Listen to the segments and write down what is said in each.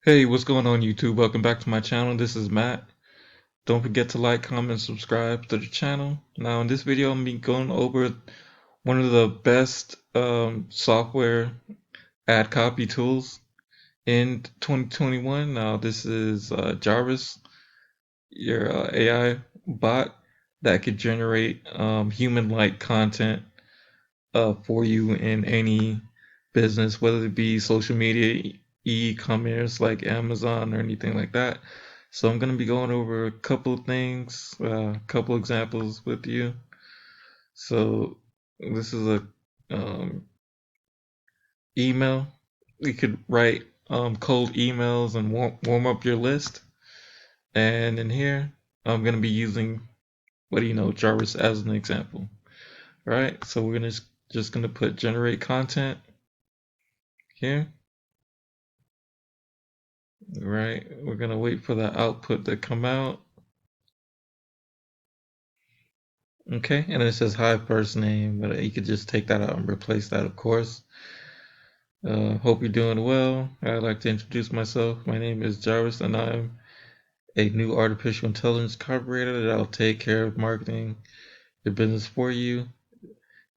Hey, what's going on YouTube? Welcome back to my channel. This is Matt. Don't forget to like, comment, subscribe to the channel. Now in this video, I'm going to be going over one of the best software ad copy tools in 2021. Now this is Jarvis, your AI bot that could generate human-like content for you in any business, whether it be social media, e-commerce like Amazon or anything like that. So I'm going to be going over a couple of things, a couple examples with you. So this is a email. You could write cold emails and warm up your list. And in here, I'm going to be using, Jarvis as an example. All right, so we're gonna just gonna put generate content here. Right, we're gonna wait for the output to come out. Okay, and it says hi first name, but you could just take that out and replace that, of course. Hope you're doing well. I'd like to introduce myself. My name is Jarvis, and I'm a new artificial intelligence copywriter that'll take care of marketing your business for you.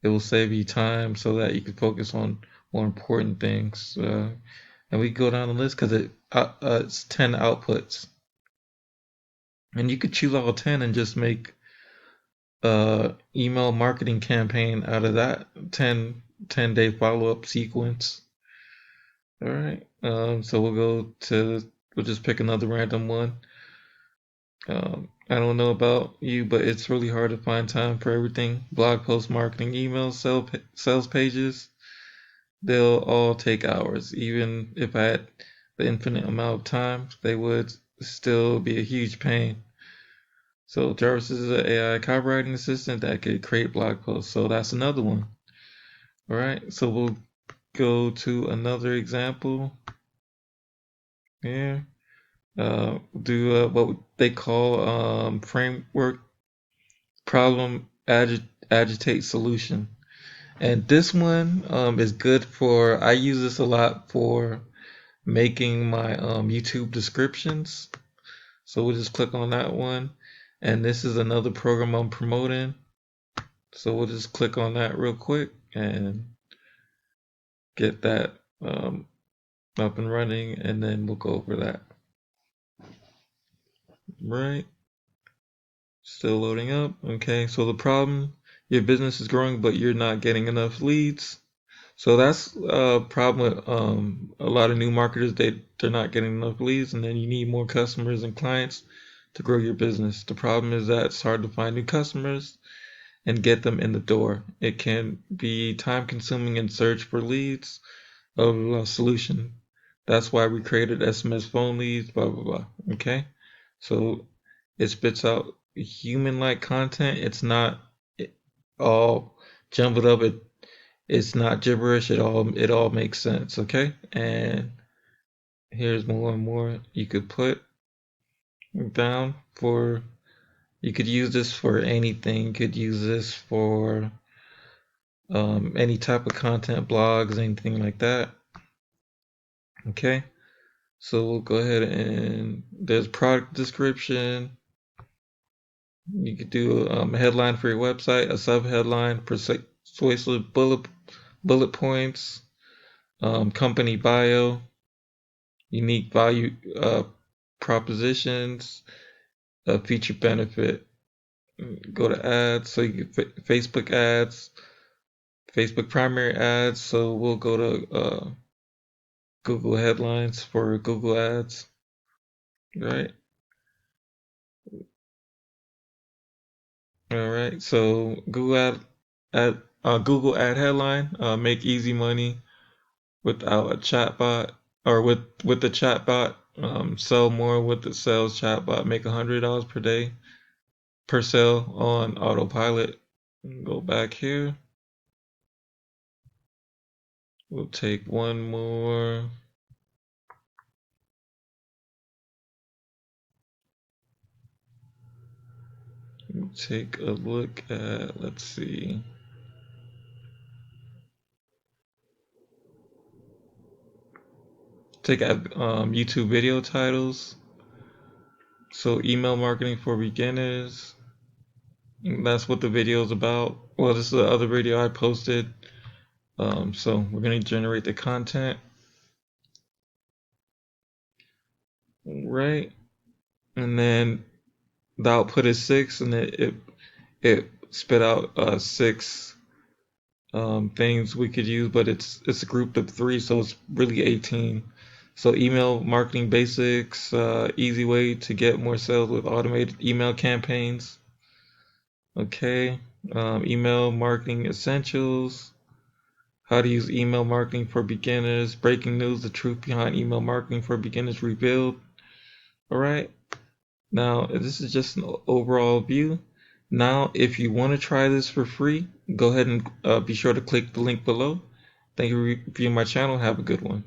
It will save you time so that you can focus on more important things. And we go down the list because it's 10 outputs, and you could choose all 10 and just make email marketing campaign out of that 10-day follow-up sequence. All right. So we'll just pick another random one. I don't know about you, but it's really hard to find time for everything. Blog post marketing, emails, sales pages, they'll all take hours. Even if I had the infinite amount of time, they would still be a huge pain. So Jarvis is an AI copywriting assistant that could create blog posts. So that's another one. All right. So we'll go to another example here. Do what they call framework problem agitate solution. And this one is good for, I use this a lot for making my YouTube descriptions. So we'll just click on that one. And this is another program I'm promoting. So we'll just click on that real quick and get that up and running, and then we'll go over that. Right. Still loading up. Okay, so the problem, your business is growing, but you're not getting enough leads. So that's a problem with a lot of new marketers. They're not getting enough leads, and then you need more customers and clients to grow your business. The problem is that it's hard to find new customers and get them in the door. It can be time consuming and search for leads of a solution. That's why we created SMS phone leads, blah, blah, blah. Okay. So it spits out human-like content. It's not all jumbled up. It's not gibberish. It all makes sense. Okay. And here's more and more you could put down for, you could use this for anything. You could use this for any type of content, blogs, anything like that. Okay. So we'll go ahead and there's product description. You could do a headline for your website, a sub-headline, persuasive bullet points, company bio, unique value propositions, feature benefit. Go to ads, so you can Facebook ads, Facebook primary ads. So we'll go to Google headlines for Google ads, right? All right. So Google ad headline, make easy money without a chatbot, or with the chatbot. Sell more with the sales chatbot. Make $100 per day per sale on autopilot. Go back here. We'll take one more. Take a look at, let's see. take out YouTube video titles. So email marketing for beginners. That's what the video is about. Well, this is the other video I posted. So we're going to generate the content. Right. And then the output is 6, and it spit out 6 things we could use, but it's grouped of 3, so it's really 18. So email marketing basics, easy way to get more sales with automated email campaigns. Okay, email marketing essentials, how to use email marketing for beginners, breaking news, the truth behind email marketing for beginners revealed. All right, now this is just an overall view. Now, if you want to try this for free, go ahead and be sure to click the link below. Thank you for viewing my channel. Have a good one.